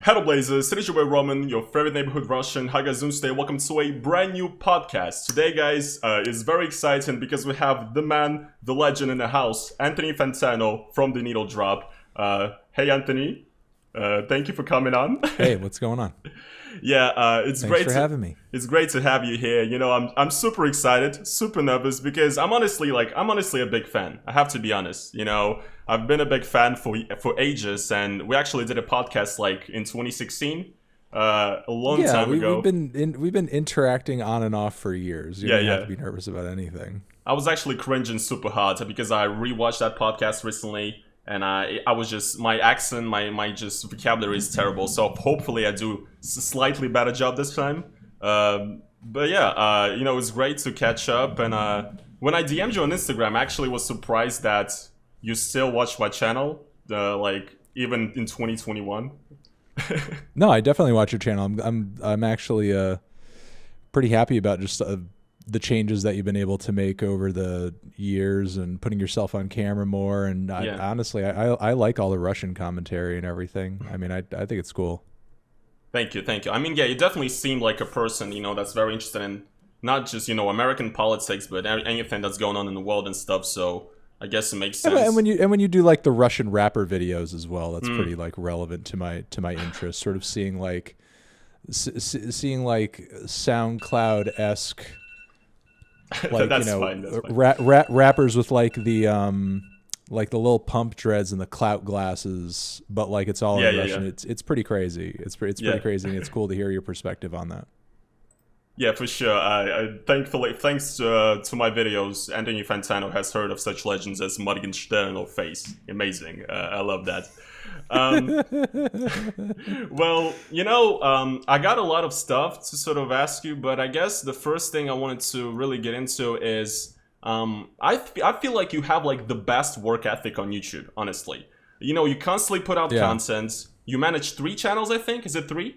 Hello Blazers, it is your boy Roman, your favorite neighborhood Russian. How you guys doing today? Welcome to a brand new podcast. Today guys, is very exciting because we have the man, the legend in the house, Anthony Fantano from The Needle Drop. Hey Anthony, thank you for coming on. Hey, what's going on? Yeah, it's Thanks great for having me. It's great to have you here. You know, I'm super excited, super nervous because I'm honestly a big fan. I have to be honest. You know, I've been a big fan for ages, and we actually did a podcast like in 2016, a long time ago. We've been interacting on and off for years. You don't have to be nervous about anything. I was actually cringing super hard because I rewatched that podcast recently. And I was just, my accent, my just vocabulary is terrible. So hopefully I do a slightly better job this time. But yeah, you know, it's great to catch up. And when I DM'd you on Instagram, I actually was surprised that you still watch my channel, like even in 2021. No, I definitely watch your channel. I'm actually pretty happy about just the changes that you've been able to make over the years and putting yourself on camera more. And honestly, I like all the Russian commentary and everything. I mean, I think it's cool. Thank you. I mean, yeah, you definitely seem like a person, you know, that's very interested in not just, you know, American politics, but anything that's going on in the world and stuff. So I guess it makes sense. And when you do like the Russian rapper videos as well, that's pretty like relevant to my interest. Sort of seeing like SoundCloud-esque. Like, that's you know, fine. That's fine. Rappers with like the little pump dreads and the clout glasses, but like it's all in Russian. Yeah. It's pretty crazy. It's pretty crazy, and it's cool to hear your perspective on that. Yeah, for sure. Thankfully, thanks to my videos, Anthony Fantano has heard of such legends as Morgenstern or Face. Amazing. I love that. Well, you know, I got a lot of stuff to sort of ask you, but I guess the first thing I wanted to really get into is I feel like you have like the best work ethic on YouTube, honestly. You know, you constantly put out content. You manage 3 channels, I think. Is it 3?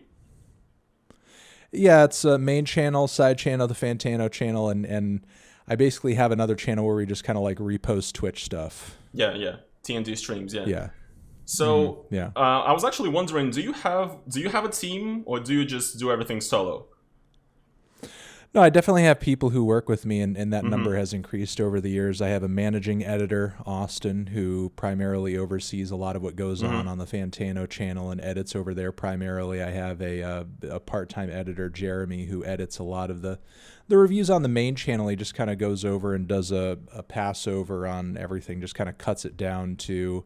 Yeah, it's a main channel, side channel, the Fantano channel, and I basically have another channel where we just kind of like repost Twitch stuff. Yeah. TNT streams, Yeah. So, I was actually wondering, do you have a team, or do you just do everything solo? No, I definitely have people who work with me, and that number has increased over the years. I have a managing editor, Austin, who primarily oversees a lot of what goes on the Fantano channel and edits over there primarily. I have a part-time editor, Jeremy, who edits a lot of the reviews on the main channel. He just kind of goes over and does a pass-over on everything, just kind of cuts it down to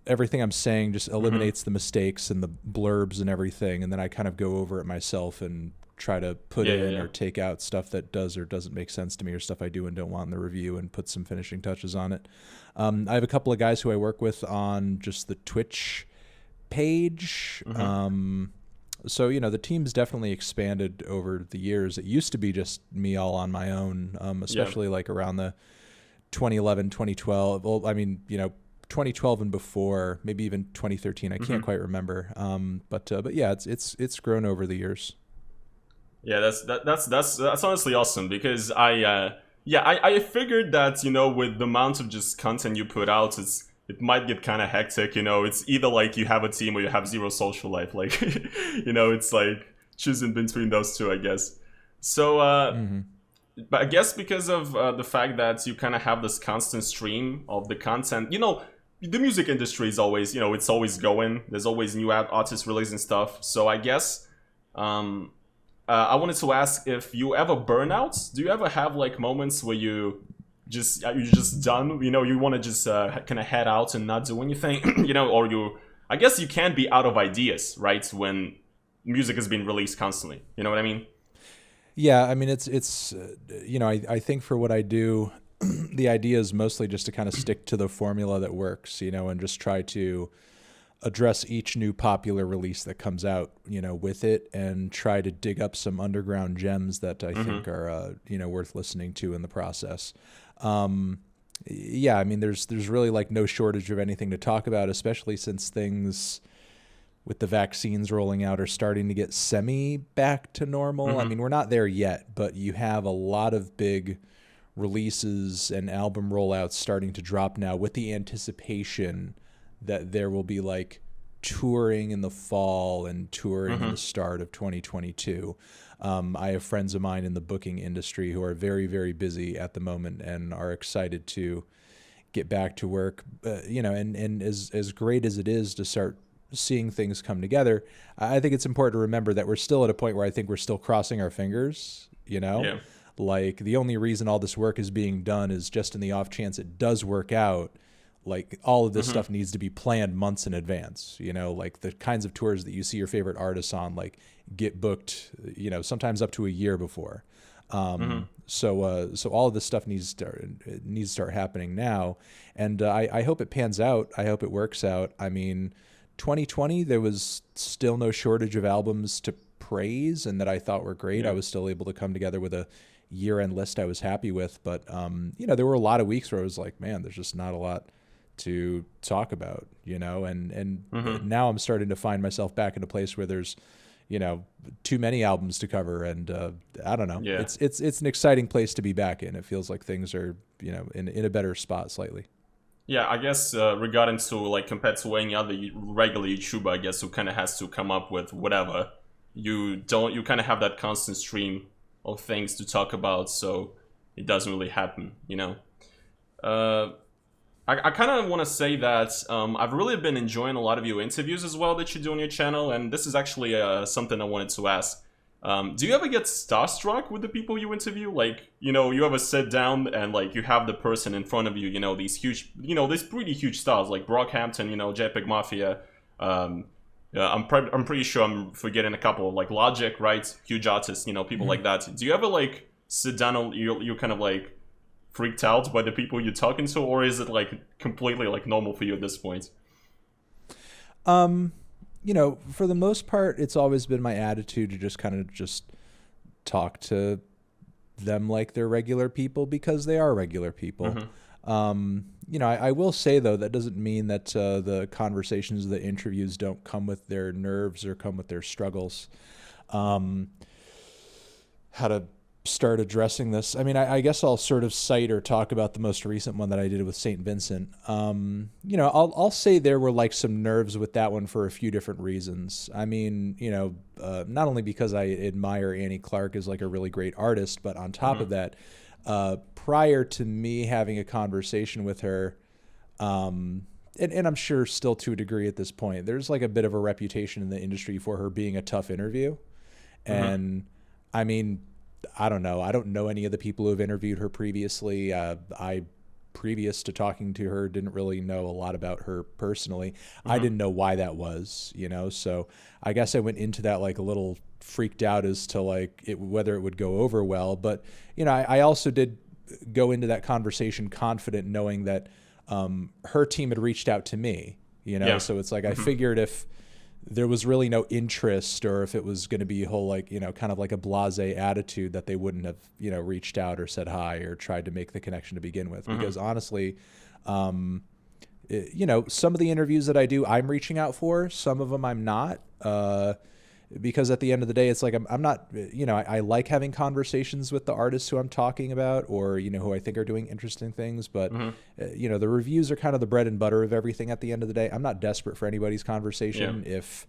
everything I'm saying, just eliminates the mistakes and the blurbs and everything, and then I kind of go over it myself and try to put in or take out stuff that does or doesn't make sense to me, or stuff I do and don't want in the review, and put some finishing touches on it. I have a couple of guys who I work with on just the Twitch page. So, you know, the team's definitely expanded over the years. It used to be just me all on my own, especially like around the 2011, 2012. Well, I mean, you know, 2012 and before, maybe even 2013. I can't quite remember. But yeah, it's grown over the years. Yeah, that's honestly awesome, because I figured that, you know, with the amount of just content you put out, it might get kind of hectic. You know, it's either like you have a team or you have zero social life. Like, you know, it's like choosing between those two, I guess. So, but I guess because of the fact that you kind of have this constant stream of the content, you know, the music industry is always, you know, it's always going. There's always new artists releasing stuff. So I guess I wanted to ask if you ever burn out. Do you ever have like moments where you're just done? You know, you want to just kind of head out and not do anything, you know, or I guess you can't be out of ideas, right? When music is being released constantly. You know what I mean? Yeah, I mean, it's you know, I think for what I do, the idea is mostly just to kind of stick to the formula that works, you know, and just try to address each new popular release that comes out, you know, with it, and try to dig up some underground gems that I think are, you know, worth listening to in the process. Yeah, I mean, there's really like no shortage of anything to talk about, especially since things with the vaccines rolling out are starting to get semi back to normal. I mean, we're not there yet, but you have a lot of big releases and album rollouts starting to drop now, with the anticipation that there will be like touring in the fall and touring in the start of 2022. I have friends of mine in the booking industry who are very, very busy at the moment and are excited to get back to work. And as great as it is to start seeing things come together, I think it's important to remember that we're still at a point where I think we're still crossing our fingers, Yeah. Like the only reason all this work is being done is just in the off chance it does work out. Like all of this stuff needs to be planned months in advance, like the kinds of tours that you see your favorite artists on, like get booked, sometimes up to a year before. So all of this stuff needs to start happening now. And I hope it pans out. I hope it works out. I mean, 2020, there was still no shortage of albums to praise and that I thought were great. Yeah. I was still able to come together with a year-end list I was happy with. But, there were a lot of weeks where I was like, man, there's just not a lot to talk about, and now I'm starting to find myself back in a place where there's, too many albums to cover. And I don't know. Yeah. It's an exciting place to be back in. It feels like things are, in a better spot slightly. Yeah, I guess regarding to like compared to any other regular YouTuber, I guess who kind of has to come up with whatever, you kind of have that constant stream of things to talk about, so it doesn't really happen, I kind of want to say that I've really been enjoying a lot of your interviews as well that you do on your channel, and this is actually something I wanted to ask. Do you ever get starstruck with the people you interview? Like, you ever sit down and like you have the person in front of you, these huge, these pretty huge stars like Brockhampton, JPEG Mafia. I'm pretty sure I'm forgetting a couple, like Logic, right? Huge artists, people like that. Do you ever like sit down and you're kind of like freaked out by the people you're talking to, or is it like completely like normal for you at this point? For the most part, it's always been my attitude to just kind of just talk to them like they're regular people because they are regular people. I will say, though, that doesn't mean that the conversations, the interviews don't come with their nerves or come with their struggles. How to start addressing this? I mean, I guess I'll sort of cite or talk about the most recent one that I did with St. Vincent. I'll say there were like some nerves with that one for a few different reasons. I mean, not only because I admire Annie Clark as like a really great artist, but on top of that, prior to me having a conversation with her, and I'm sure still to a degree at this point, there's like a bit of a reputation in the industry for her being a tough interview. And I mean, I don't know. I don't know any of the people who have interviewed her previously. Previous to talking to her, didn't really know a lot about her personally. I didn't know why that was, so I guess I went into that like a little freaked out as to like whether it would go over well. But, I also did go into that conversation confident knowing that her team had reached out to me, so it's like I figured if there was really no interest or if it was going to be a whole like, kind of like a blasé attitude that they wouldn't have, reached out or said hi or tried to make the connection to begin with. Because honestly, some of the interviews that I do, I'm reaching out for, some of them I'm not, because at the end of the day, it's like, I'm not, I like having conversations with the artists who I'm talking about or, who I think are doing interesting things. But, the reviews are kind of the bread and butter of everything at the end of the day. I'm not desperate for anybody's conversation. Yeah. If,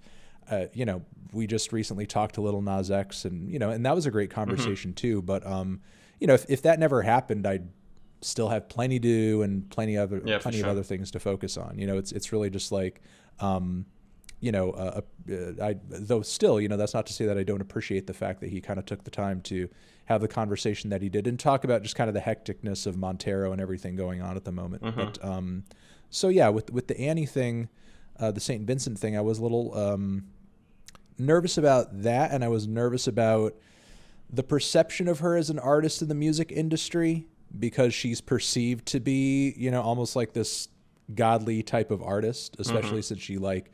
we just recently talked to Lil Nas X and, and that was a great conversation too. But, if that never happened, I'd still have plenty to do and plenty of other things to focus on. It's really just like, though still, that's not to say that I don't appreciate the fact that he kind of took the time to have the conversation that he did and talk about just kind of the hecticness of Montero and everything going on at the moment. But, so yeah, with the Annie thing, the St. Vincent thing, I was a little, nervous about that. And I was nervous about the perception of her as an artist in the music industry because she's perceived to be, almost like this godly type of artist, especially since she like,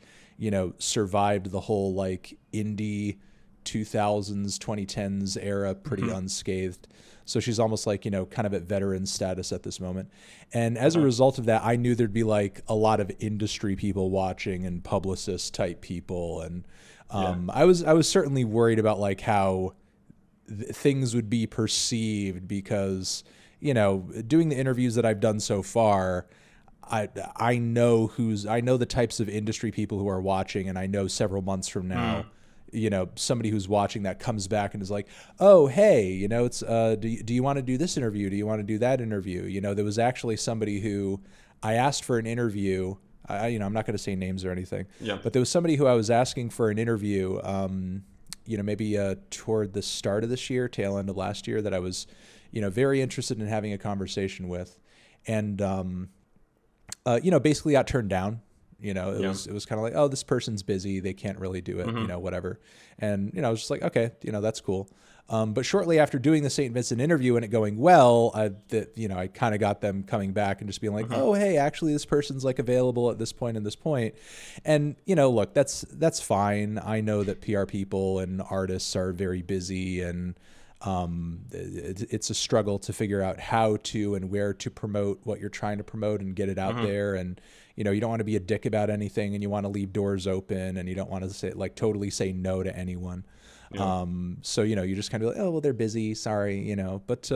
survived the whole like indie 2000s, 2010s era pretty unscathed. So she's almost like, kind of at veteran status at this moment. And as a result of that, I knew there'd be like a lot of industry people watching and publicist type people. And I was certainly worried about like how things would be perceived because, doing the interviews that I've done so far, I know the types of industry people who are watching, and I know several months from now, somebody who's watching that comes back and is like, oh, hey, it's, do you want to do this interview? Do you want to do that interview? There was actually somebody who I asked for an interview. I'm not going to say names or anything, but there was somebody who I was asking for an interview, maybe toward the start of this year, tail end of last year, that I was, very interested in having a conversation with. And, basically got turned down. It was kind of like, oh, this person's busy, they can't really do it, whatever. And, I was just like, okay, that's cool. But shortly after doing the St. Vincent interview and it going well, I kind of got them coming back and just being like, oh, hey, actually this person's like available at this point and this point. And, look, that's fine. I know that PR people and artists are very busy, and it's a struggle to figure out how to and where to promote what you're trying to promote and get it out there. And, you don't want to be a dick about anything, and you want to leave doors open, and you don't want to totally say no to anyone. So, you just kind of be like, oh, well, they're busy. Sorry, but,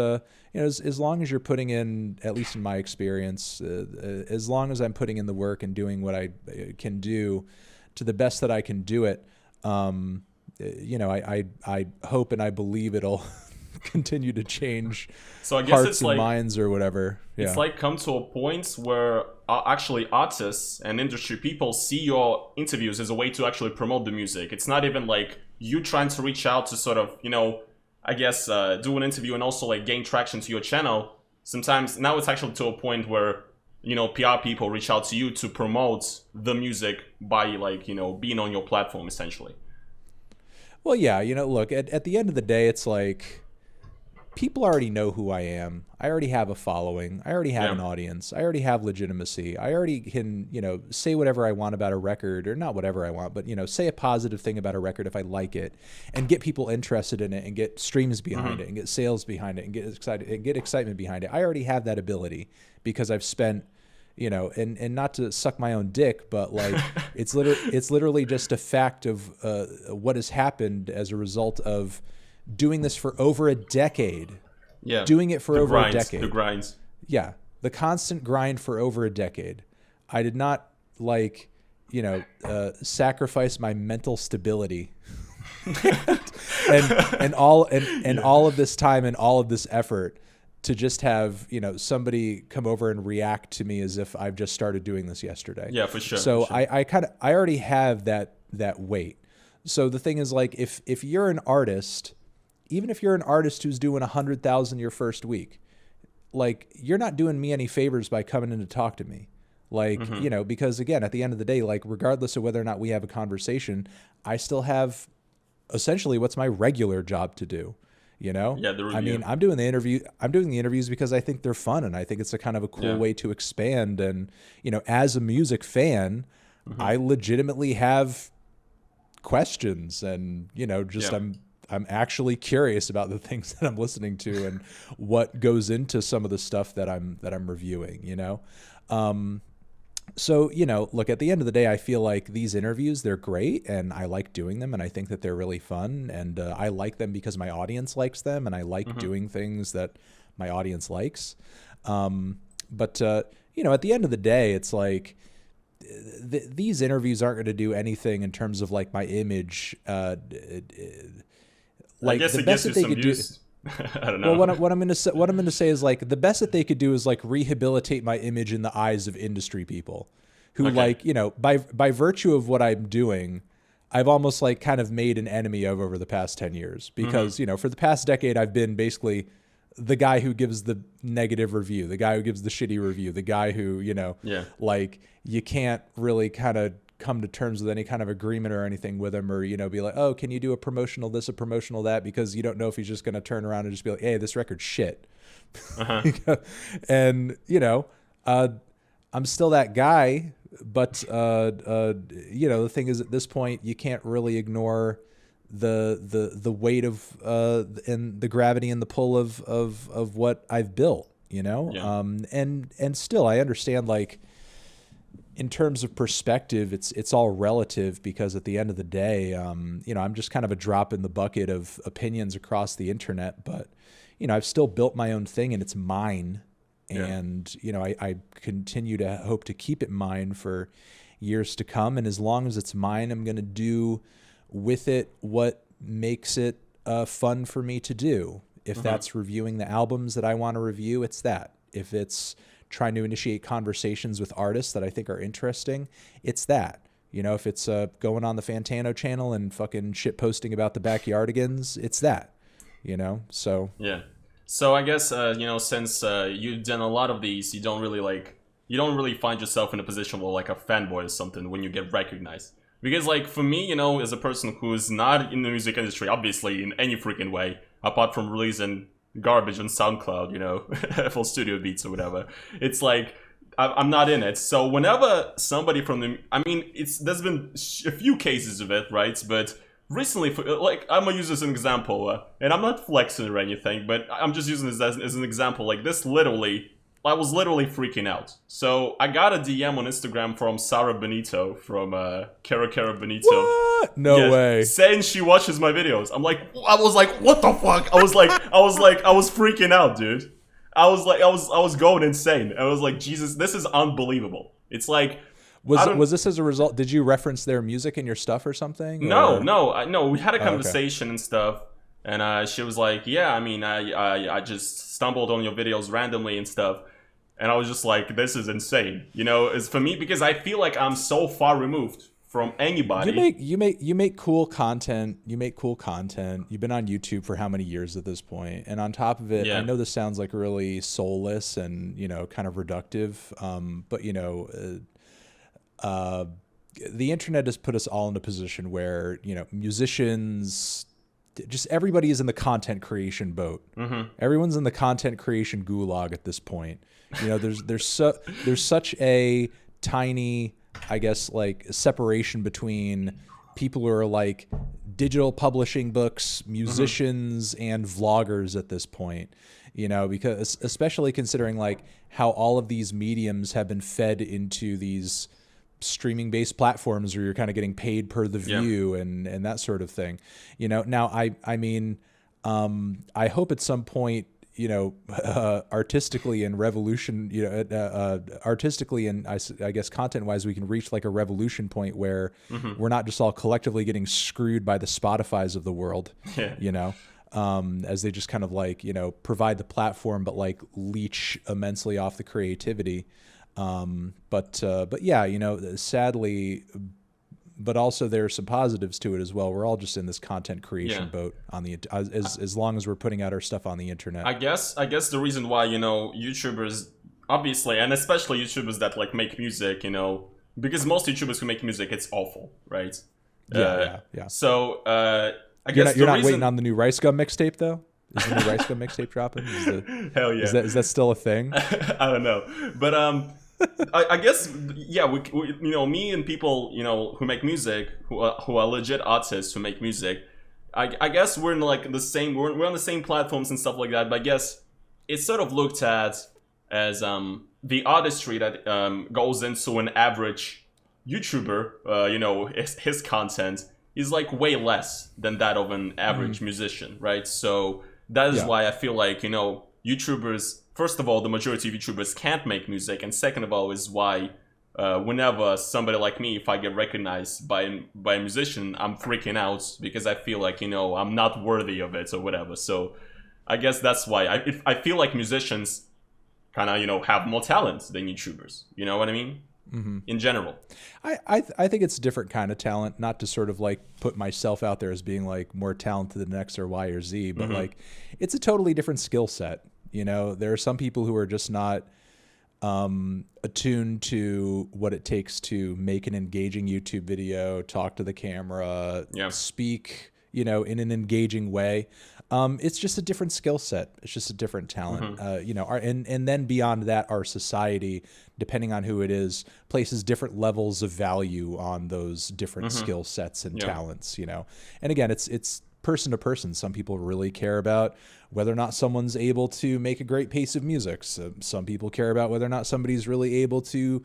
as long as you're putting in, at least in my experience, as long as I'm putting in the work and doing what I can do to the best that I can do it, I hope and I believe it'll continue to change hearts and minds or whatever. Yeah. It's like come to a point where actually artists and industry people see your interviews as a way to actually promote the music. It's not even like you trying to reach out to sort of, do an interview and also like gain traction to your channel. Sometimes now it's actually to a point where, PR people reach out to you to promote the music by being on your platform essentially. Well, yeah, look, at the end of the day, it's like people already know who I am. I already have a following. I already have an audience. I already have legitimacy. I already can, say whatever I want about a record, or not whatever I want, but, say a positive thing about a record if I like it, and get people interested in it and get streams behind it and get sales behind it and get excitement behind it. I already have that ability because I've spent, and not to suck my own dick, but like it's literally just a fact of what has happened as a result of doing this for over a decade. Yeah. Doing it for over a decade. The grinds. Yeah. The constant grind for over a decade. I did not sacrifice my mental stability and all of this time and all of this effort to just have, somebody come over and react to me as if I've just started doing this yesterday. Yeah, for sure. So for sure. I already have that weight. So the thing is, like, if you're an artist, even if you're an artist who's doing 100,000 your first week, like, you're not doing me any favors by coming in to talk to me. Like, because again, at the end of the day, like, regardless of whether or not we have a conversation, I still have essentially what's my regular job to do. Yeah, the review. I mean, I'm doing the interviews because I think they're fun, and I think it's a kind of a cool way to expand. And, as a music fan, I legitimately have questions, and, I'm actually curious about the things that I'm listening to and what goes into some of the stuff that I'm reviewing, So, look, at the end of the day, I feel like these interviews, they're great, and I like doing them, and I think that they're really fun, and I like them because my audience likes them, and I like doing things that my audience likes. But at the end of the day, it's like these interviews aren't going to do anything in terms of like my image. Like, I guess the best that they could do. I don't know. Well, what I'm going to say is, like, the best that they could do is like rehabilitate my image in the eyes of industry people who like, by virtue of what I'm doing, I've almost like kind of made an enemy of over the past 10 years because, for the past decade, I've been basically the guy who gives the negative review, the guy who gives the shitty review, the guy who, like, you can't really kind of come to terms with any kind of agreement or anything with him, or, be like, oh, can you do a promotional this, a promotional that? Because you don't know if he's just going to turn around and just be like, hey, this record's shit. And, I'm still that guy, but, the thing is, at this point, you can't really ignore the weight of, and the gravity and the pull of what I've built, and still I understand, like, in terms of perspective, it's all relative because at the end of the day, I'm just kind of a drop in the bucket of opinions across the internet, but, I've still built my own thing and it's mine, And, you know, I continue to hope to keep it mine for years to come. And as long as it's mine, I'm going to do with it what makes it fun for me to do. If that's reviewing the albums that I want to review, it's that. If it's trying to initiate conversations with artists that I think are interesting, it's that. You know, if it's going on the Fantano channel and fucking shit posting about the Backyardigans, it's that. You know, so yeah. So I guess you know, since you've done a lot of these, you don't really find yourself in a position where like a fanboy or something when you get recognized. Because like for me, you know, as a person who's not in the music industry, obviously in any freaking way, apart from releasing garbage on SoundCloud, you know, for studio beats or whatever, it's like I'm not in it. So whenever somebody from the, I mean, there's been a few cases of it, right? But recently, like, I'm gonna use this as an example, and I'm not flexing or anything, but I'm just using this as an example. Like this, literally, I was literally freaking out. So I got a DM on Instagram from Sarah Benito, from Kara Benito. What? No way. Saying she watches my videos. I was like, what the fuck? I was freaking out, dude. I was going insane. I was like, Jesus, this is unbelievable. It's like, was this as a result? Did you reference their music in your stuff or something? No. We had a conversation and stuff, and she was like, "Yeah, I mean, I just stumbled on your videos randomly and stuff," and I was just like, "This is insane," you know. It's for me because I feel like I'm so far removed from anybody. You make cool content. You make cool content. You've been on YouTube for how many years at this point? And on top of it, I know this sounds like really soulless and, you know, kind of reductive, but you know. The internet has put us all in a position where, you know, musicians, just everybody is in the content creation boat. Everyone's in the content creation gulag at this point. You know, there's such a tiny, I guess, like separation between people who are like digital publishing books, musicians, and vloggers at this point. You know, because especially considering like how all of these mediums have been fed into these streaming based platforms where you're kind of getting paid per the view and that sort of thing, you know. Now I mean I hope at some point, you know, artistically and revolution, you know, artistically and I guess content wise, we can reach like a revolution point where we're not just all collectively getting screwed by the Spotifys of the world, you know, as they just kind of like, you know, provide the platform but like leech immensely off the creativity. But yeah, you know, sadly, but also there are some positives to it as well. We're all just in this content creation boat on the as long as we're putting out our stuff on the internet. I guess the reason why, you know, YouTubers obviously, and especially YouTubers that like make music, you know, because most YouTubers who make music, it's awful, right? Yeah. So I guess you're not waiting on the new Rice Gum mixtape though. Is the new Rice Gum mixtape dropping? Hell yeah! Is that still a thing? I don't know, but I guess we, you know, me and people, you know, who make music, who are legit artists who make music, I guess we're in like the same, we're on the same platforms and stuff like that. But I guess it's sort of looked at as the artistry that goes into an average YouTuber. You know, his content is like way less than that of an average musician, right? So that is why I feel like, you know, YouTubers, first of all, the majority of YouTubers can't make music, and second of all is why whenever somebody like me, if I get recognized by a musician, I'm freaking out because I feel like, you know, I'm not worthy of it or whatever. So I guess that's why I feel like musicians kind of, you know, have more talent than YouTubers. You know what I mean? In general, I think it's a different kind of talent, not to sort of like put myself out there as being like more talented than X or Y or Z, but like it's a totally different skill set. You know, there are some people who are just not attuned to what it takes to make an engaging YouTube video, talk to the camera, speak, you know, in an engaging way. It's just a different skill set. It's just a different talent. You know, and then beyond that, our society, depending on who it is, places different levels of value on those different skill sets and talents, you know. And again, it's person to person. Some people really care about whether or not someone's able to make a great piece of music. So some people care about whether or not somebody's really able to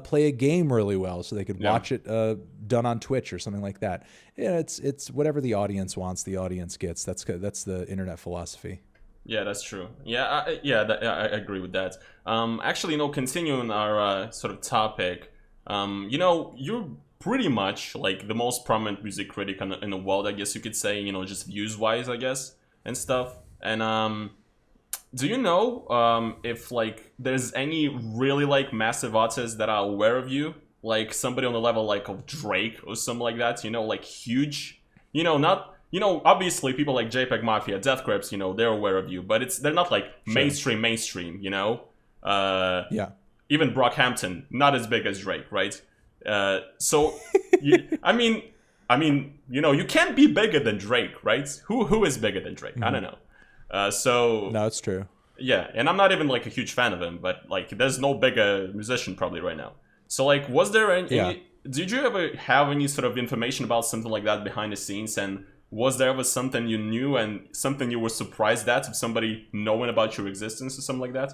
play a game really well, so they could watch it done on Twitch or something like that. Yeah, it's whatever the audience wants, the audience gets. That's the internet philosophy. Yeah, that's true. Yeah, I agree with that. Actually, continuing our sort of topic, you're pretty much like the most prominent music critic in the world, I guess you could say. Just views wise, I guess, and stuff. And do you know if like there's any really like massive artists that are aware of you, like somebody on the level like of Drake or something like that? Like huge. Not. Obviously people like JPEG Mafia, Death Grips, they're aware of you, but they're not like Sure. mainstream. Yeah. Even Brockhampton, not as big as Drake, right? So, you can't be bigger than Drake, right? Who is bigger than Drake? I Hmm. don't know. So No, it's true. yeah, and I'm not even like a huge fan of him, but like there's no bigger musician probably right now. So like, was there Yeah. did you ever have any sort of information about something like that behind the scenes? And was there ever something you knew and something you were surprised at of somebody knowing about your existence or something like that?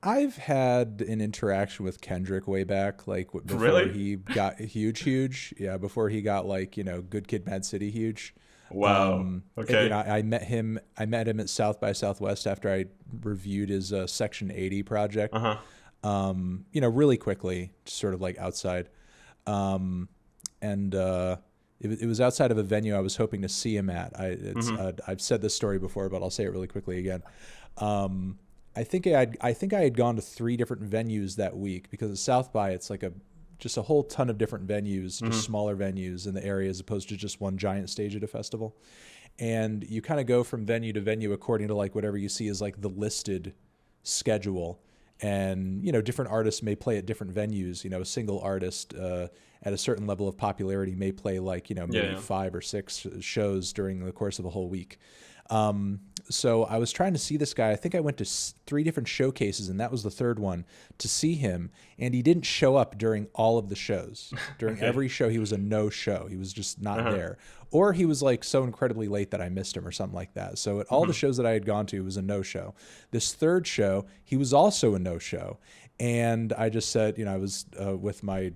I've had an interaction with Kendrick way back, like before Really? he got huge. Yeah, before he got like Good Kid, Mad City huge. Wow. Okay. I met him. I met him at South by Southwest after I reviewed his Section 80 project. Uh-huh. Really quickly, just sort of like outside, and it was outside of a venue I was hoping to see him at. I've said this story before, but I'll say it really quickly again. I think I had gone to 3 different venues that week because at South by it's like just a whole ton of different venues, just smaller venues in the area as opposed to just one giant stage at a festival. And you kind of go from venue to venue according to like whatever you see as like the listed schedule. And different artists may play at different venues. A single artist at a certain level of popularity may play like maybe Yeah. 5 or 6 shows during the course of a whole week. So I was trying to see this guy. I think I went to 3 different showcases, and that was the third one to see him. And he didn't show up during all of the shows. During Okay. every show, he was a no-show. He was just not Uh-huh. there, or he was like so incredibly late that I missed him, or something like that. So at all the shows that I had gone to, it was a no-show. This third show, he was also a no-show, and I just said, I was with my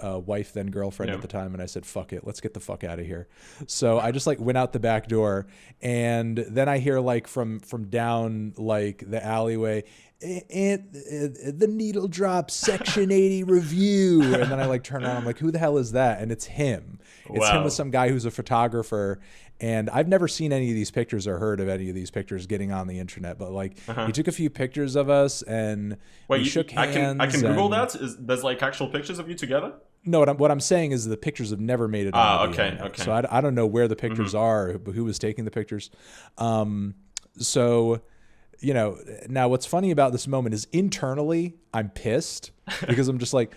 wife, then girlfriend Yeah. at the time, and I said, fuck it, let's get the fuck out of here. So I just like went out the back door, and then I hear like from down like the alleyway, and the needle drop Section 80 review. And then I like turn around, I'm like, who the hell is that? And it's him. It's him Wow. with some guy who's a photographer. And I've never seen any of these pictures or heard of any of these pictures getting on the internet, but like he took a few pictures of us and we Wait, shook hands. I can Google and- that. There's like actual pictures of you together? No, what I'm saying is the pictures have never made it on the Okay, internet. okay. So I don't know where the pictures are, who was taking the pictures. So, now what's funny about this moment is internally I'm pissed because I'm just like,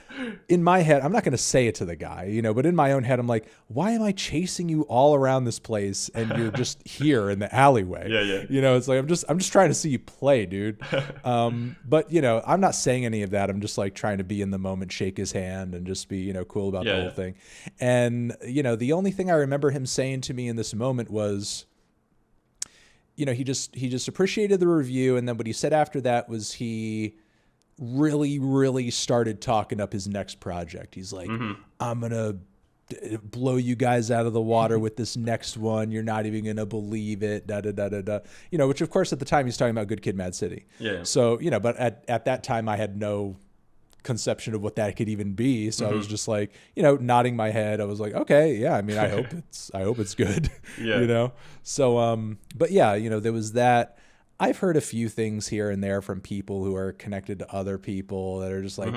in my head, I'm not going to say it to the guy, but in my own head, I'm like, why am I chasing you all around this place and you're just here in the alleyway? Yeah. It's like, I'm just trying to see you play, dude. But I'm not saying any of that. I'm just like trying to be in the moment, shake his hand and just be, cool about the whole thing. And, the only thing I remember him saying to me in this moment was, he just appreciated the review. And then what he said after that was he really, really started talking up his next project. He's like, I'm going to blow you guys out of the water with this next one. You're not even going to believe it. Da, da, da, da, da. Which of course at the time he's talking about Good Kid, Mad City. Yeah. So, but at that time I had no conception of what that could even be. So I was just like, nodding my head. I was like, okay, yeah. I mean, I hope it's good. Yeah. So, but yeah, there was that. I've heard a few things here and there from people who are connected to other people that are just like,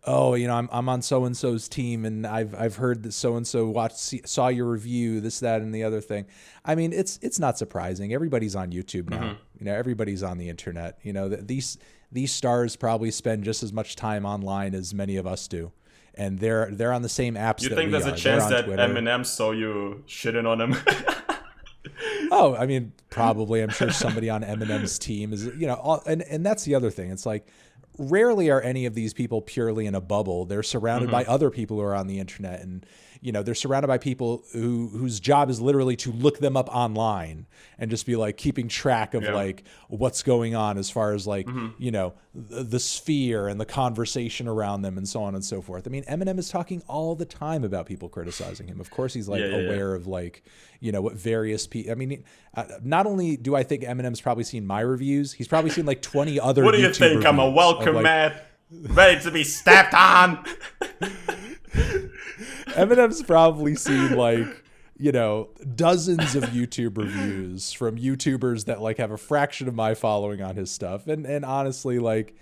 I'm on so and so's team, and I've heard that so and so saw your review, this, that, and the other thing. I mean, it's not surprising. Everybody's on YouTube now. Everybody's on the internet. These stars probably spend just as much time online as many of us do, and they're on the same apps. You that think we there's are. a chance They're on that Twitter. Eminem saw you shitting on him? Oh, I mean, probably. I'm sure somebody on Eminem's team is, and that's the other thing. It's like, rarely are any of these people purely in a bubble. They're surrounded by other people who are on the internet. And, they're surrounded by people whose job is literally to look them up online and just be like keeping track of like what's going on as far as like, the sphere and the conversation around them and so on and so forth. I mean, Eminem is talking all the time about people criticizing him. Of course, he's like aware of like, what various people, I mean, not only do I think Eminem's probably seen my reviews, he's probably seen like 20 other What do you YouTube think? I'm a reviews welcome of, like, man, ready to be stepped on. Eminem's probably seen like, dozens of YouTube reviews from YouTubers that like have a fraction of my following on his stuff. And honestly, like,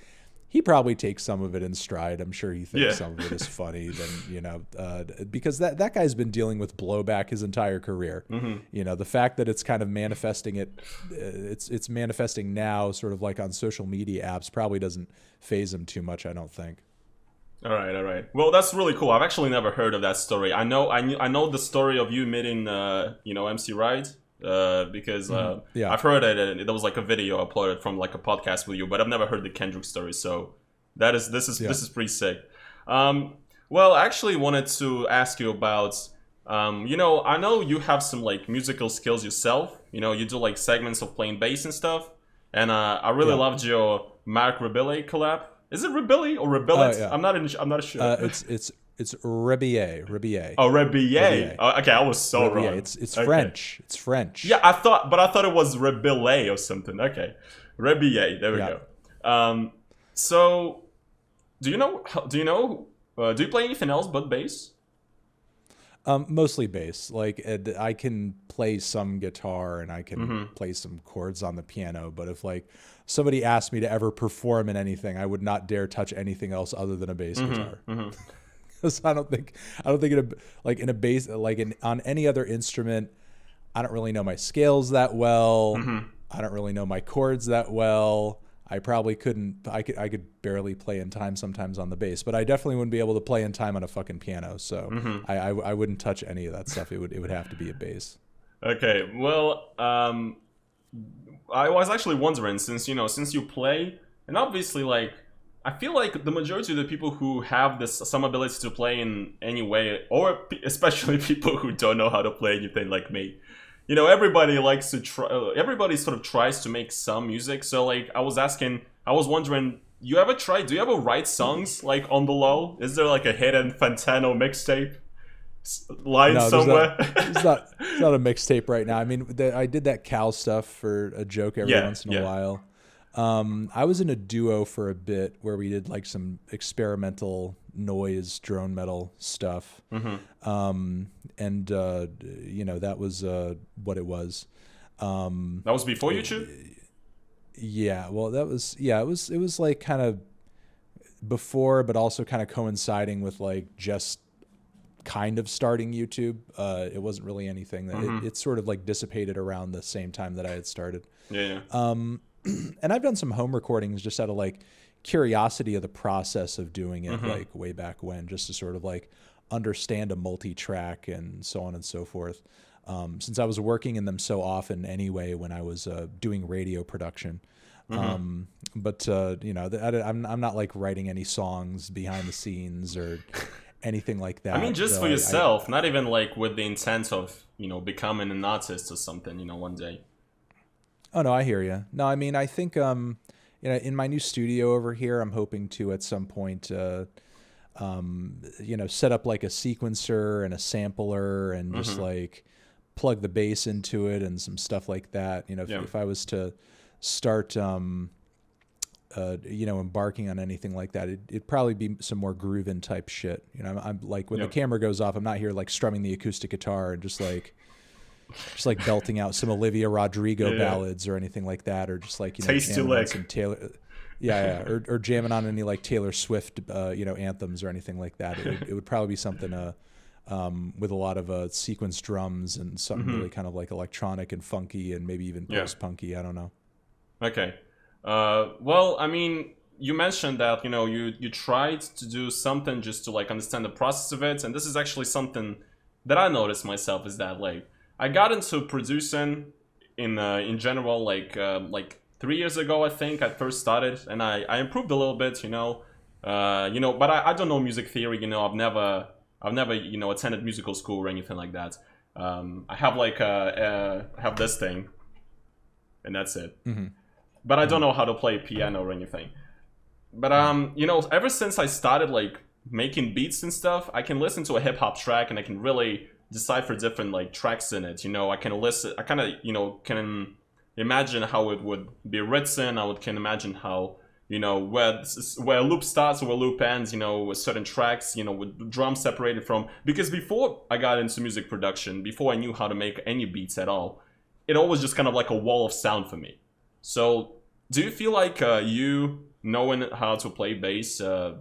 he probably takes some of it in stride. I'm sure he thinks some of it is funny. Then, because that guy's been dealing with blowback his entire career. The fact that it's kind of manifesting it's manifesting now sort of like on social media apps probably doesn't faze him too much, I don't think. All right. Well, that's really cool. I've actually never heard of that story. I know the story of you meeting, MC Ride, because I've heard it. And there was like a video uploaded from like a podcast with you, but I've never heard the Kendrick story. So this is pretty sick. Well, I actually wanted to ask you about, I know you have some like musical skills yourself. You do like segments of playing bass and stuff, and I really loved your Mark Rebille collab. Is it Rebille or Rebille? I'm not sure. It's Rebillet. Oh, Rebillet. Oh, okay, I was so wrong. It's okay. French. It's French. Yeah, I thought it was Rebille or something. Okay, Rebillet. There we go. So, do you play anything else but bass? Mostly bass. Like I can play some guitar and I can play some chords on the piano, but if like somebody asked me to ever perform in anything, I would not dare touch anything else other than a bass guitar. Because I don't think in a bass, on any other instrument, I don't really know my scales that well. I don't really know my chords that well. I probably couldn't. I could barely play in time sometimes on the bass, but I definitely wouldn't be able to play in time on a fucking piano. So I wouldn't touch any of that stuff. It would have to be a bass. Okay. Well, I was actually wondering, since you play, and obviously like I feel like the majority of the people who have some ability to play in any way, or especially people who don't know how to play anything like me. Everybody likes to try. Everybody sort of tries to make some music. So, like, I was wondering, do you ever write songs like on the low? Is there like a hidden Fantano mixtape line somewhere? It's not a mixtape right now. I mean, I did that Cal stuff for a joke every once in a while. I was in a duo for a bit where we did like some experimental noise drone metal stuff. That was what it was. That was before YouTube? Yeah, well it was like kind of before, but also kind of coinciding with like just kind of starting YouTube. It wasn't really anything that it sort of like dissipated around the same time that I had started. And I've done some home recordings just out of like curiosity of the process of doing it, like way back when, just to sort of like understand a multi-track and so on and so forth. Since I was working in them so often anyway when I was doing radio production. I'm not like writing any songs behind the scenes or anything like that. I mean, just for yourself, not even like with the intent of, becoming an artist or something, one day. Oh, no, I hear you. No, I mean, I think, in my new studio over here, I'm hoping to at some point, set up like a sequencer and a sampler and just like plug the bass into it and some stuff like that. If I was to start, embarking on anything like that, it'd probably be some more groovin' type shit. I'm like, when the camera goes off, I'm not here like strumming the acoustic guitar and just like belting out some Olivia Rodrigo ballads or anything like that, or just like jamming on some Taylor, or jamming on any like Taylor Swift, anthems or anything like that. It would probably be something with a lot of sequence drums and something really kind of like electronic and funky and maybe even post-punky. I don't know. Okay. Well, I mean, you mentioned that you tried to do something just to like understand the process of it, and this is actually something that I noticed myself, is that like I got into producing in general like 3 years ago. I think I first started, and I improved a little bit, but I don't know music theory. I've never I've never, attended musical school or anything like that. I have like I have this thing, and that's it. But I don't know how to play piano or anything. But ever since I started like making beats and stuff, I can listen to a hip hop track and I can really decipher different like tracks in it. I can listen. I kind of can imagine how it would be written. Can imagine how where a loop starts or where a loop ends. With certain tracks. With drums separated from. Because before I got into music production, before I knew how to make any beats at all, it always just kind of like a wall of sound for me. So, do you feel like you knowing how to play bass, or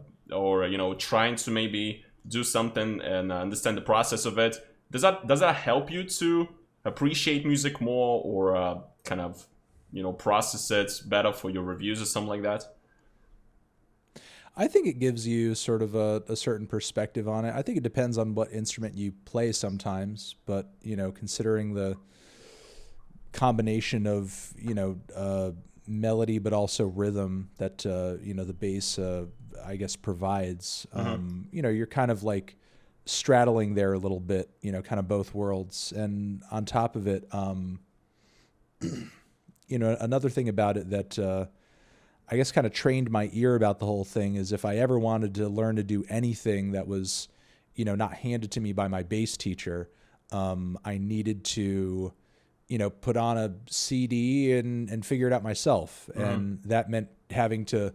trying to maybe do something and understand the process of it, does that help you to appreciate music more, or kind of process it better for your reviews or something like that? I think it gives you sort of a certain perspective on it. I think it depends on what instrument you play sometimes, but considering the combination of melody but also rhythm that the bass I guess provides, you're kind of like straddling there a little bit, kind of both worlds. And on top of it, another thing about it that I guess kind of trained my ear about the whole thing is if I ever wanted to learn to do anything that was not handed to me by my bass teacher, I needed to put on a CD and figure it out myself. And that meant having to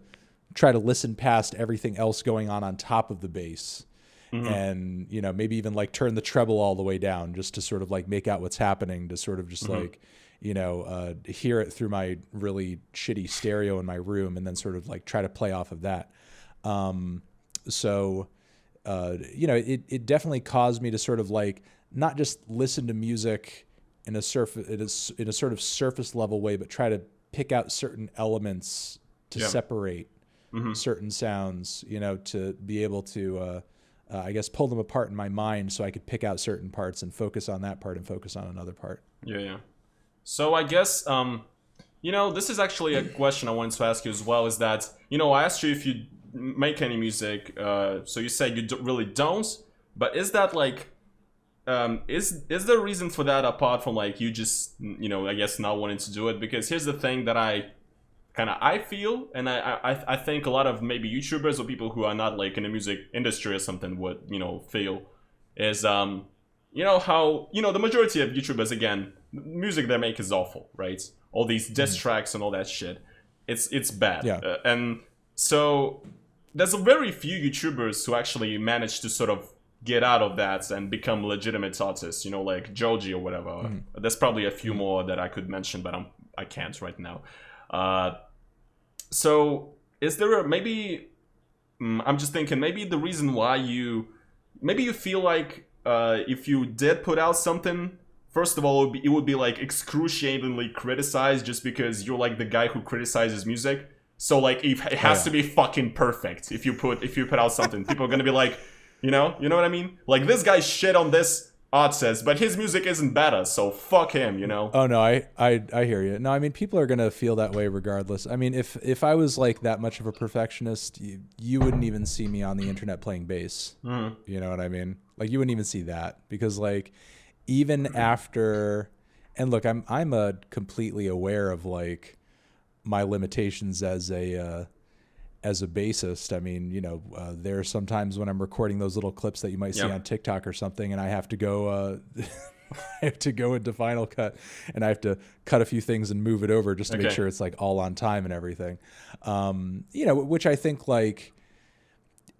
try to listen past everything else going on top of the bass. And, maybe even like turn the treble all the way down just to sort of like make out what's happening, to sort of just like, hear it through my really shitty stereo in my room and then sort of like try to play off of that. It definitely caused me to sort of like not just listen to music in a sort of surface level way, but try to pick out certain elements to separate certain sounds, to be able to, I guess, pull them apart in my mind so I could pick out certain parts and focus on that part and focus on another part. Yeah. So I guess, this is actually a question I wanted to ask you as well, is that, I asked you if you make any music, so you said you really don't, but is that like, is there a reason for that apart from like you just I guess not wanting to do it? Because here's the thing that I feel, and I think a lot of maybe YouTubers or people who are not like in the music industry or something would feel is how the majority of YouTubers, again, music they make is awful, right? All these diss tracks and all that shit, it's bad. And so there's a very few YouTubers who actually manage to sort of get out of that and become legitimate artists, like Joji or whatever. There's probably a few more that I could mention, but I can't right now. So is there maybe I'm just thinking maybe the reason why you feel like if you did put out something, first of all it would be like excruciatingly criticized just because you're like the guy who criticizes music. So like it has to be fucking perfect. If you put out something, people are gonna be like, you know what I mean? Like, this guy shit on this artist, but his music isn't better, so fuck him, Oh no, I hear you. No, I mean, people are gonna feel that way regardless. I mean, if I was like that much of a perfectionist, you wouldn't even see me on the internet playing bass. You know what I mean? Like, you wouldn't even see that, because like even after, and look, I'm completely aware of like my limitations as a bassist. I mean, there are some times when I'm recording those little clips that you might see on TikTok or something, and I have to go, I have to go into Final Cut, and I have to cut a few things and move it over just to make sure it's like all on time and everything. Which I think like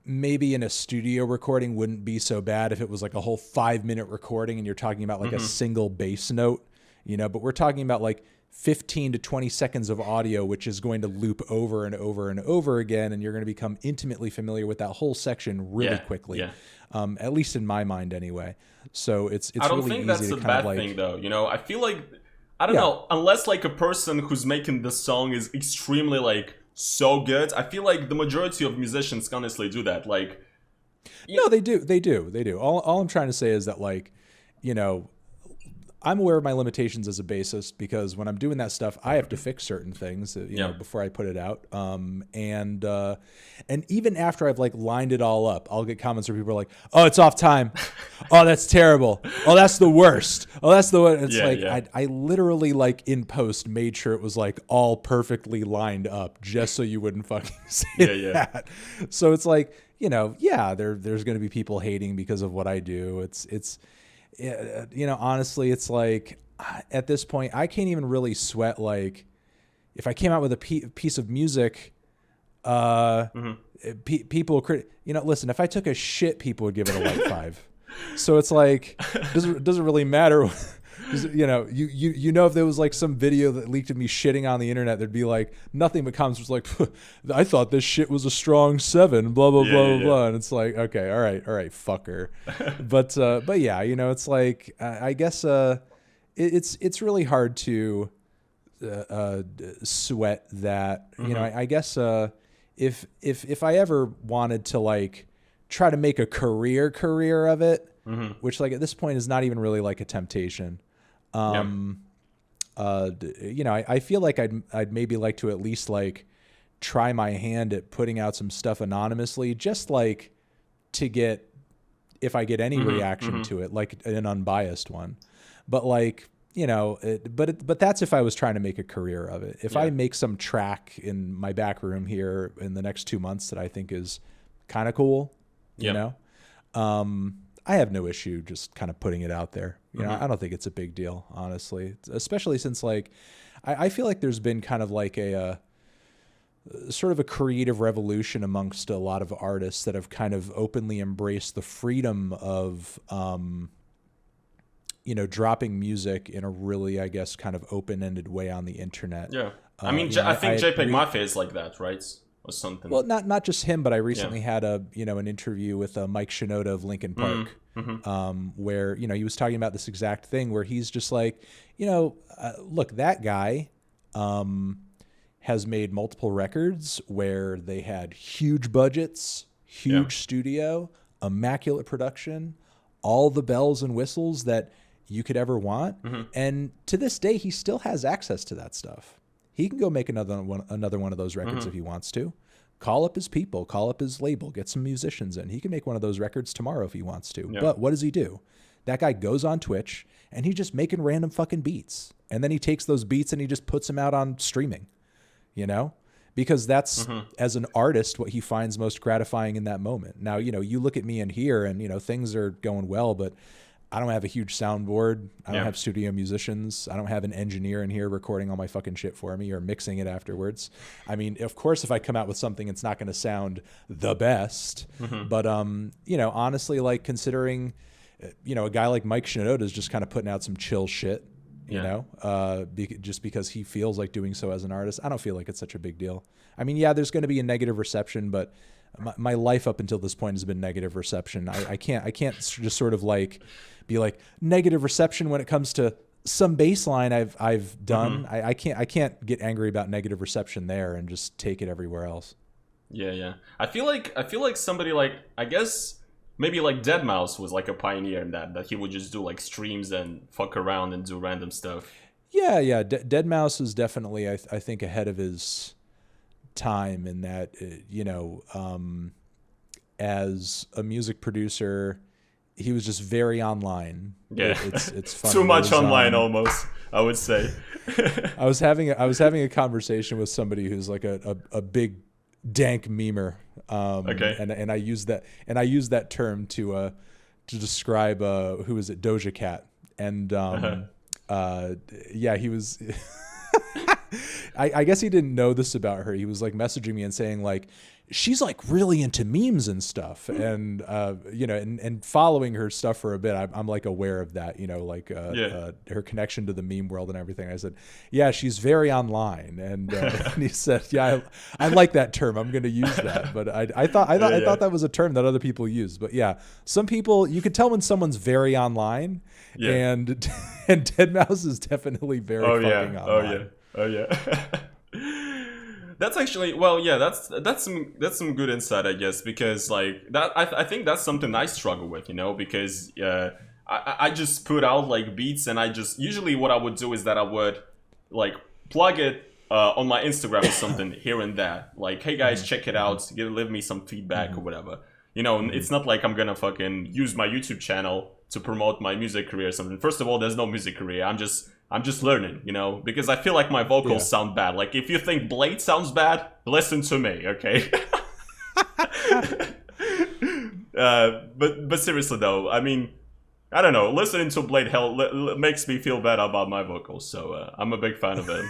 maybe in a studio recording wouldn't be so bad if it was like a whole 5-minute recording and you're talking about like a single bass note, but we're talking about like 15 to 20 seconds of audio, which is going to loop over and over and over again, and you're going to become intimately familiar with that whole section really quickly. At least in my mind, anyway. So it's I don't really think easy that's to a kind bad of like, thing, though. I feel like I don't know, unless like a person who's making this song is extremely like so good. I feel like the majority of musicians honestly do that. Like, no, they do. All I'm trying to say is that like, I'm aware of my limitations as a bassist because when I'm doing that stuff, I have to fix certain things, you know, before I put it out. And even after I've like lined it all up, I'll get comments where people are like, "Oh, it's off time. Oh, that's terrible. Oh, that's the worst. Oh, that's the one." It's I literally like in post made sure it was like all perfectly lined up just so you wouldn't fucking say that. So it's like, you know, there's going to be people hating because of what I do. It's you know, honestly, it's like at this point, I can't even really sweat. Like if I came out with a piece of music, people, you know, listen, if I took a shit, people would give it a light 5. So it's like, doesn't really matter. You know, you know, if there was like some video that leaked of me shitting on the internet, there'd be like nothing but comments was like, I thought this shit was a strong 7, blah blah blah blah, and it's like, okay, all right, fucker. But yeah, you know, it's like I guess it's really hard to sweat that. You know, I guess if I ever wanted to like try to make a career of it, which like at this point is not even really like a temptation. You know, I feel like I'd maybe like to at least like try my hand at putting out some stuff anonymously, just like to get, if I get any reaction to it, like an unbiased one. But like, you know, but that's if I was trying to make a career of it. If I make some track in my back room here in the next 2 months that I think is kind of cool, you know, I have no issue just kind of putting it out there. You know, I don't think it's a big deal, honestly, especially since like, I feel like there's been kind of like a sort of a creative revolution amongst a lot of artists that have kind of openly embraced the freedom of, you know, dropping music in a really, I guess, kind of open-ended way on the internet. Yeah. I mean, I think JPEG Mafia is like that, right? Or something. Well, not just him, but I recently had an interview with Mike Shinoda of Linkin Park, where, you know, he was talking about this exact thing where he's just like, you know, look, that guy has made multiple records where they had huge budgets, huge studio, immaculate production, all the bells and whistles that you could ever want. And to this day, he still has access to that stuff. He can go make another one of those records if he wants to. Call up his people, call up his label, get some musicians in. He can make one of those records tomorrow if he wants to. But what does he do? That guy goes on Twitch and he's just making random fucking beats. And then he takes those beats and he just puts them out on streaming, you know? Because that's, as an artist, what he finds most gratifying in that moment. Now, you know, you look at me in here and, you know, things are going well, but I don't have a huge soundboard. I don't have studio musicians. I don't have an engineer in here recording all my fucking shit for me or mixing it afterwards. I mean, of course, if I come out with something, it's not going to sound the best. But, you know, honestly, like considering, you know, a guy like Mike Shinoda is just kind of putting out some chill shit, you know, just because he feels like doing so as an artist. I don't feel like it's such a big deal. I mean, yeah, there's going to be a negative reception, but my life up until this point has been negative reception. I can't just sort of like be like negative reception when it comes to some bass line I've done. I can't get angry about negative reception there and just take it everywhere else. Yeah. I feel like somebody like, I guess maybe like Deadmau5 was like a pioneer in that he would just do like streams and fuck around and do random stuff. Yeah. Deadmau5 is definitely I think ahead of his time in that, you know, as a music producer, he was just very online. It's funny. Too much online almost, I would say. I was having a conversation with somebody who's like a big dank memer. And I use that term to describe who is it, Doja Cat. And he was I guess he didn't know this about her. He was like messaging me and saying like, she's like really into memes and stuff. And, you know, and following her stuff for a bit, I'm like aware of that, you know, like her connection to the meme world and everything. I said, yeah, she's very online. And he said, yeah, I like that term. I'm going to use that. But I thought that was a term that other people use. But yeah, some people, you could tell when someone's very online. And Deadmau5 is definitely very fucking online. Oh yeah. That's actually, well, yeah, that's some good insight, I guess, because like that I think that's something I struggle with, you know, because I just put out like beats, and I just usually what I would do is that I would like plug it on my Instagram or something here and there. Like, hey guys, check it out. Leave me some feedback or whatever. You know, it's not like I'm gonna fucking use my YouTube channel to promote my music career or something. First of all, there's no music career. I'm just learning, you know, because I feel like my vocals sound bad. Like, if you think Blade sounds bad, listen to me, okay? But seriously though, I mean, I don't know. Listening to Blade makes me feel bad about my vocals, so I'm a big fan of him.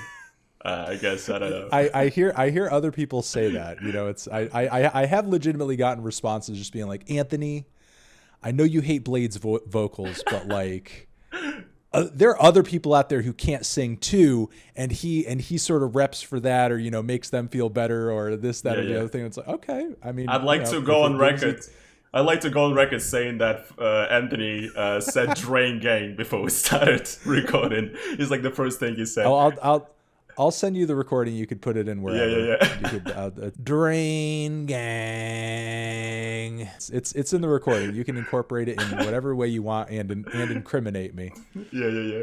I guess I don't know. I hear other people say that. You know, it's I have legitimately gotten responses just being like, Anthony, I know you hate Blade's vocals, but like, there are other people out there who can't sing too, and he sort of reps for that, or you know, makes them feel better, or this, that, or the other thing. It's like, okay, I mean, I'd like to go on record. I'd like to go on record saying that Anthony said "drain gang" before we started recording. It's like the first thing he said. I'll send you the recording. You could put it in wherever. Yeah. You could drain gang. It's in the recording. You can incorporate it in whatever way you want and incriminate me. Yeah.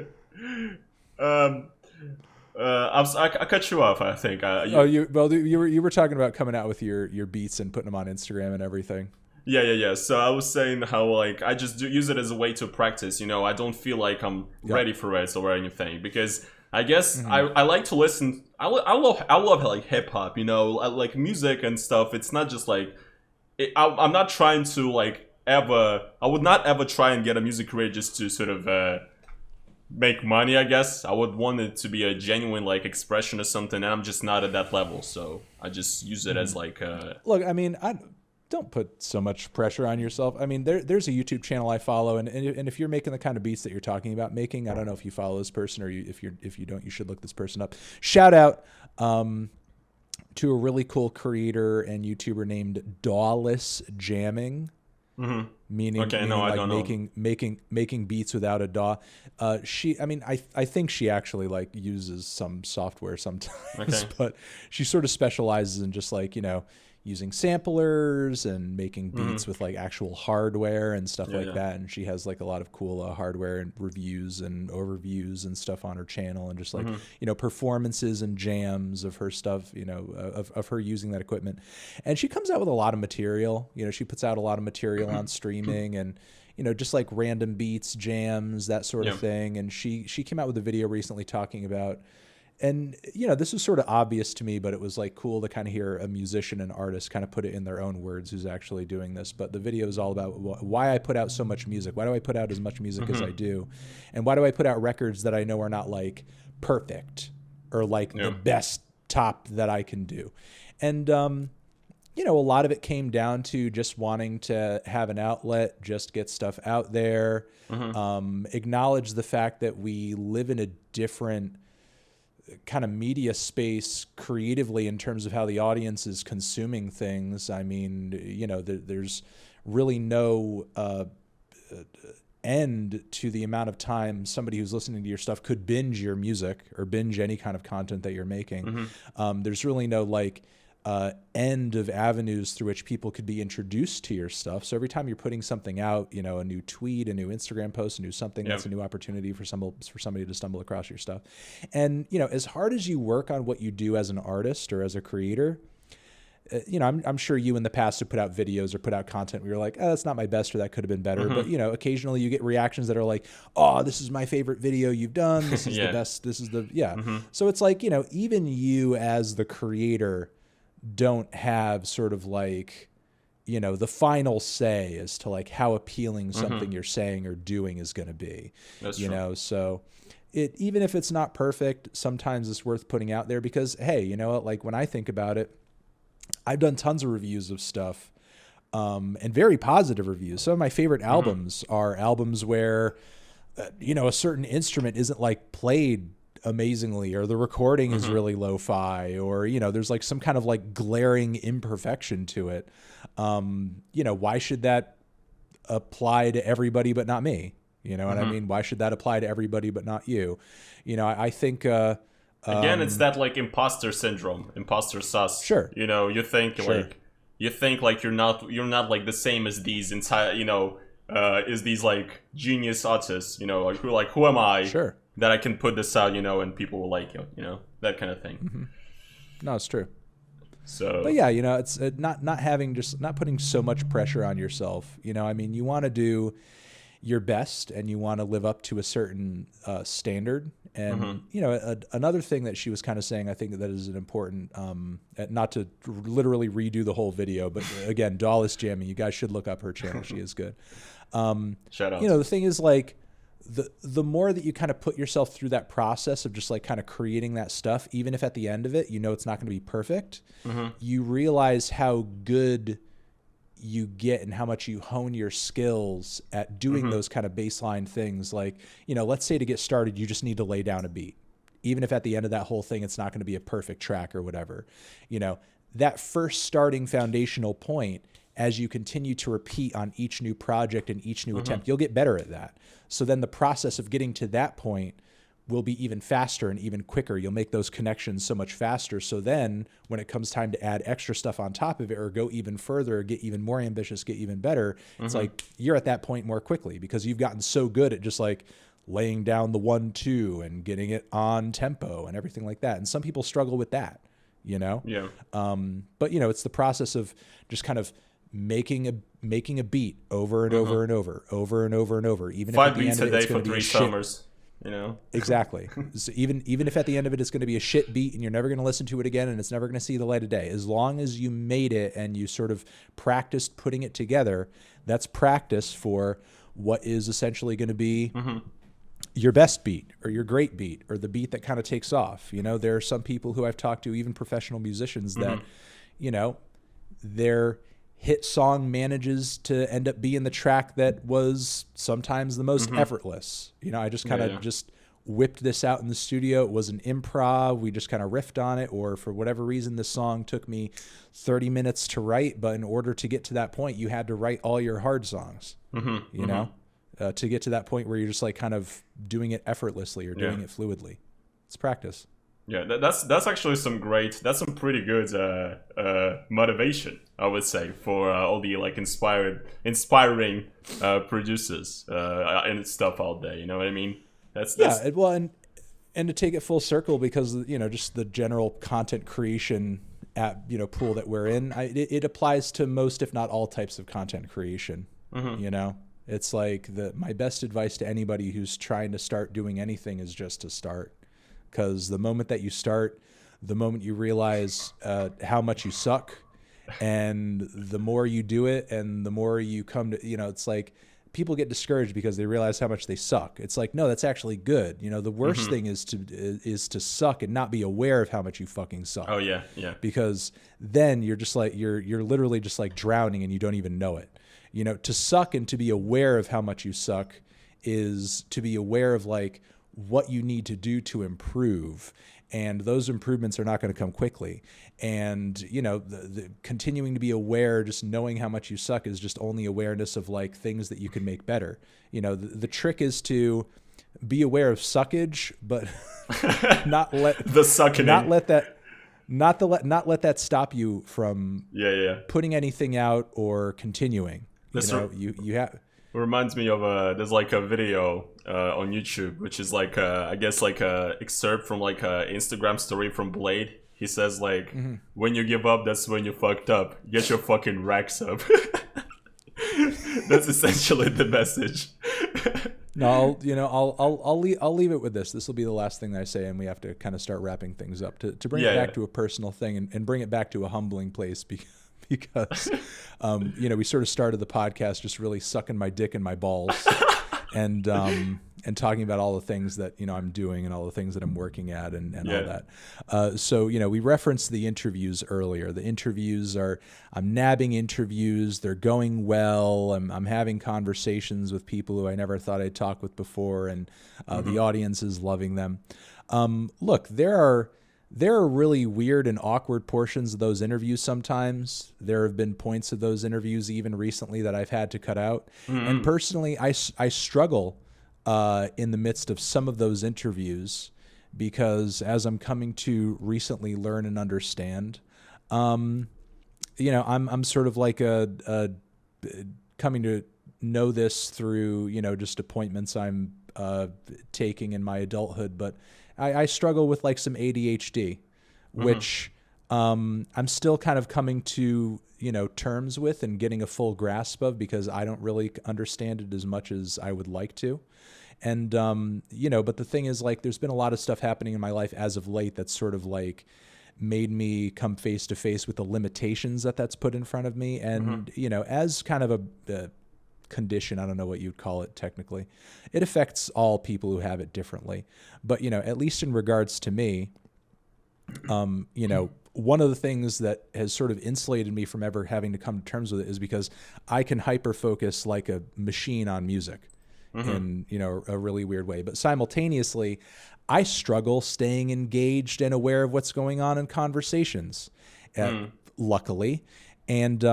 I cut you off. I think. You were talking about coming out with your beats and putting them on Instagram and everything. Yeah. So I was saying how like I just use it as a way to practice. You know, I don't feel like I'm ready for it or anything, because I guess I like to listen. I love like hip hop. You know, I like music and stuff. It's not just like I'm not trying to like ever. I would not ever try and get a music career just to sort of make money. I guess I would want it to be a genuine like expression or something, and I'm just not at that level. So I just use it as like. Look, I mean, don't put so much pressure on yourself. I mean, there's a YouTube channel I follow, and if you're making the kind of beats that you're talking about making, I don't know if you follow this person, or if you don't, you should look this person up. Shout out to a really cool creator and YouTuber named Dawless Jamming. Meaning, I don't know. Making beats without a DAW. I think she actually like uses some software sometimes, but she sort of specializes in just like, you know, using samplers and making beats with like actual hardware and stuff like that. And she has like a lot of cool hardware and reviews and overviews and stuff on her channel, and just like, you know, performances and jams of her stuff, you know, of her using that equipment. And she comes out with a lot of material. You know, she puts out a lot of material on streaming, and, you know, just like random beats, jams, that sort of thing. And she came out with a video recently talking about, and, you know, this was sort of obvious to me, but it was like cool to kind of hear a musician and artist kind of put it in their own words who's actually doing this. But the video is all about why I put out so much music. Why do I put out as much music as I do? And why do I put out records that I know are not like perfect or like the best top that I can do? And, you know, a lot of it came down to just wanting to have an outlet, just get stuff out there, acknowledge the fact that we live in a different kind of media space creatively in terms of how the audience is consuming things. I mean, you know, there's really no end to the amount of time somebody who's listening to your stuff could binge your music or binge any kind of content that you're making. There's really no like end of avenues through which people could be introduced to your stuff. So every time you're putting something out, you know, a new tweet, a new Instagram post, a new something, that's a new opportunity for somebody to stumble across your stuff. And, you know, as hard as you work on what you do as an artist or as a creator, you know, I'm sure you in the past have put out videos or put out content where you're like, oh, that's not my best, or that could have been better. But, you know, occasionally you get reactions that are like, oh, this is my favorite video you've done. This is the best. This is the, So it's like, you know, even you as the creator don't have sort of like, you know, the final say as to like how appealing something you're saying or doing is going to be. That's true. Know, so even if it's not perfect, sometimes it's worth putting out there, because, hey, you know what, like when I think about it, I've done tons of reviews of stuff, and very positive reviews. Some of my favorite albums are albums where, you know, a certain instrument isn't like played amazingly, or the recording is really lo-fi, or, you know, there's like some kind of like glaring imperfection to it. You know, why should that apply to everybody but not me? You know what I mean? Why should that apply to everybody but not you? You know, I think again, it's that like imposter syndrome, imposter sus. Sure. You know, you think like you're not like the same as these entire, you know, is these like genius artists, you know, like who am I Sure. that I can put this out, you know, and people will like it, you know, that kind of thing. Mm-hmm. No, it's true. So, but yeah, you know, it's not putting so much pressure on yourself. You know, I mean, you want to do your best and you want to live up to a certain standard. And, you know, another thing that she was kind of saying, I think that is an important, not to literally redo the whole video, but again, Dallas Jammy, you guys should look up her channel. She is good. Shout out. You know, the thing is like, the more that you kind of put yourself through that process of just like kind of creating that stuff, even if at the end of it, you know, it's not going to be perfect, you realize how good you get and how much you hone your skills at doing those kind of baseline things. Like, you know, let's say to get started, you just need to lay down a beat. Even if at the end of that whole thing, it's not going to be a perfect track or whatever, you know, that first starting foundational point, as you continue to repeat on each new project and each new attempt, you'll get better at that. So then the process of getting to that point will be even faster and even quicker. You'll make those connections so much faster. So then when it comes time to add extra stuff on top of it or go even further, or get even more ambitious, get even better, it's like you're at that point more quickly because you've gotten so good at just like laying down the 1-2 and getting it on tempo and everything like that. And some people struggle with that, you know? Yeah. But you know, it's the process of just kind of making a beat over and over and over and over, even 5 if at the beats end a of it, day for 3 summers, you know. Exactly. So even if at the end of it it's going to be a shit beat and you're never going to listen to it again and it's never going to see the light of day, as long as you made it and you sort of practiced putting it together, that's practice for what is essentially going to be your best beat or your great beat or the beat that kind of takes off. You know, there are some people who I've talked to, even professional musicians, that, you know, their hit song manages to end up being the track that was sometimes the most effortless. You know, I just kind of just whipped this out in the studio. It was an improv. We just kind of riffed on it, or for whatever reason, this song took me 30 minutes to write. But in order to get to that point, you had to write all your hard songs, you know, to get to that point where you're just like kind of doing it effortlessly or doing it fluidly. It's practice. Yeah, that's actually some pretty good motivation, I would say, for all the like inspiring producers and stuff out there. You know what I mean? That's well, and to take it full circle, because you know, just the general content creation pool that we're in, it applies to most, if not all, types of content creation. You know, it's like my best advice to anybody who's trying to start doing anything is just to start. Because the moment that you start, the moment you realize how much you suck, and the more you do it and the more you come to, you know, it's like people get discouraged because they realize how much they suck. It's like, no, that's actually good. You know, the worst thing is to suck and not be aware of how much you fucking suck. Oh yeah, yeah. Because then you're just like, you're literally just like drowning and you don't even know it. You know, to suck and to be aware of how much you suck is to be aware of like what you need to do to improve, and those improvements are not going to come quickly. And you know, the continuing to be aware, just knowing how much you suck, is just only awareness of like things that you can make better. You know, the trick is to be aware of suckage, but not let the sucking, not let that stop you from putting anything out or continuing. You have. It reminds me of there's like a video on YouTube, which is like I guess like a excerpt from like a Instagram story from Blade. He says like, when you give up, that's when you fucked up. Get your fucking racks up. That's essentially the message. No, I'll leave it with this. This will be the last thing that I say, and we have to kind of start wrapping things up to bring it back to a personal thing and bring it back to a humbling place because we sort of started the podcast just really sucking my dick in my balls and talking about all the things that, I'm doing and all the things that I'm working at and all that. So, we referenced the interviews earlier. The interviews I'm nabbing interviews. They're going well. I'm having conversations with people who I never thought I'd talk with before, and the audience is loving them. Look, there are really weird and awkward portions of those interviews sometimes. There have been points of those interviews even recently that I've had to cut out. And personally, I struggle in the midst of some of those interviews because, as I'm coming to recently learn and understand, I'm sort of like coming to know this through, just appointments I'm taking in my adulthood, but I struggle with like some ADHD, which I'm still kind of coming to, terms with and getting a full grasp of, because I don't really understand it as much as I would like to. And, but the thing is, like, there's been a lot of stuff happening in my life as of late that's sort of like made me come face to face with the limitations that's put in front of me. And, as kind of a condition, I don't know what you'd call it technically, it affects all people who have it differently. But, at least in regards to me, one of the things that has sort of insulated me from ever having to come to terms with it is because I can hyper focus like a machine on music in, a really weird way. But simultaneously, I struggle staying engaged and aware of what's going on in conversations, luckily. And,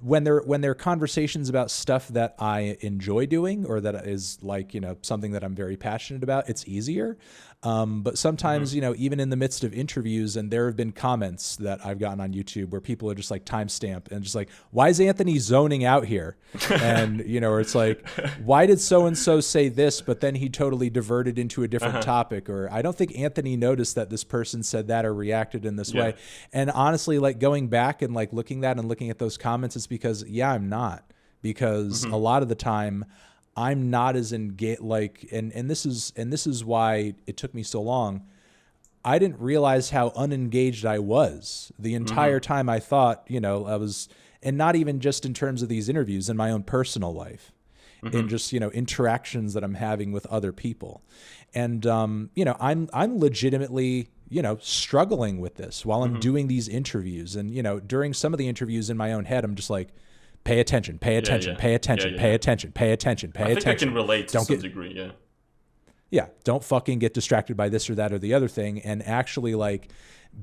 when there are conversations about stuff that I enjoy doing, or that is like, something that I'm very passionate about, it's easier. But sometimes, even in the midst of interviews, and there have been comments that I've gotten on YouTube where people are just like timestamp and just like, why is Anthony zoning out here? And, or it's like, why did so-and-so say this, but then he totally diverted into a different topic? Or I don't think Anthony noticed that this person said that or reacted in this way. And honestly, like going back and like looking at those comments, it's because, I'm not, because a lot of the time I'm not as engaged, like, and this is why it took me so long. I didn't realize how unengaged I was the entire time. I thought, I was, and not even just in terms of these interviews, in my own personal life, in just, interactions that I'm having with other people. And, I'm legitimately, struggling with this while I'm doing these interviews. And, during some of the interviews in my own head, I'm just like, pay attention, pay attention, pay attention, pay attention, pay attention, pay attention. I think I can relate to some degree, Yeah, don't fucking get distracted by this or that or the other thing, and actually like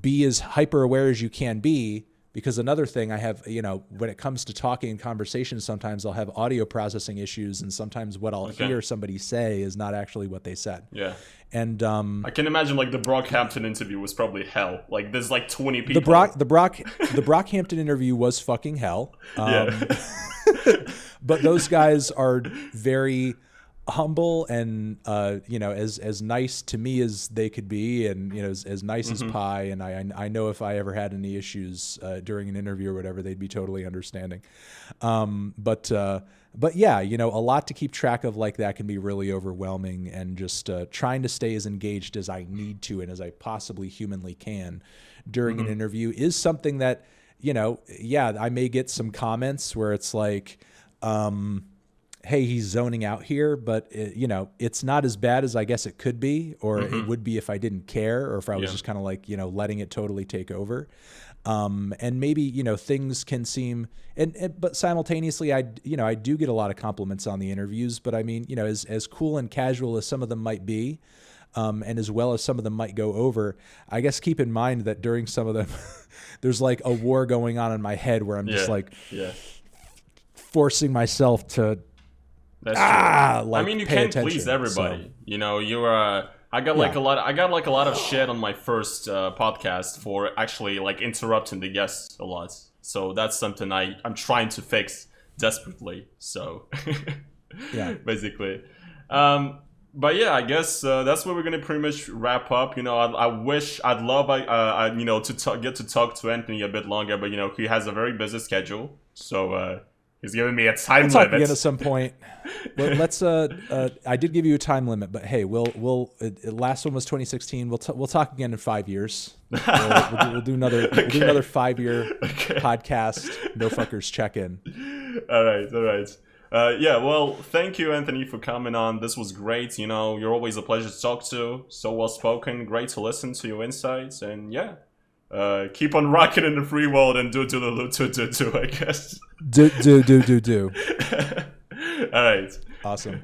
be as hyper aware as you can be. Because another thing I have, when it comes to talking and conversations, sometimes I'll have audio processing issues, and sometimes what I'll hear somebody say is not actually what they said. Yeah. And I can imagine like the Brockhampton interview was probably hell. Like there's like 20 people. The Brockhampton interview was fucking hell. But those guys are very humble and as nice to me as they could be, and as nice as pie. And I know if I ever had any issues during an interview or whatever, they'd be totally understanding. But yeah, a lot to keep track of like that can be really overwhelming, and just trying to stay as engaged as I need to and as I possibly humanly can during an interview is something that, I may get some comments where it's like, hey, he's zoning out here, but it's not as bad as I guess it could be, or it would be if I didn't care, or if I was just kind of like, letting it totally take over. And maybe, things can seem, but simultaneously, I do get a lot of compliments on the interviews, but I mean, as cool and casual as some of them might be, and as well as some of them might go over, I guess keep in mind that during some of them, there's like a war going on in my head where I'm just like forcing myself to, That's true. like, I mean, you pay can't attention, please everybody. so. You're. I got like a lot of shit on my first podcast for actually like interrupting the guests a lot. So that's something I'm trying to fix desperately. So basically. But yeah, I guess that's where we're gonna pretty much wrap up. I'd love to get to talk to Anthony a bit longer, but he has a very busy schedule. So. He's giving me a time limit. Talk again at some point. Well, let's. I did give you a time limit, but hey, we'll. Last one was 2016. We'll talk again in 5 years. We'll do another. We'll do another 5-year podcast. No fuckers check in. All right. Well, thank you, Anthony, for coming on. This was great. You're always a pleasure to talk to. So well spoken. Great to listen to your insights, and yeah. Keep on rocking in the free world and do, I guess. Do. All right. Awesome.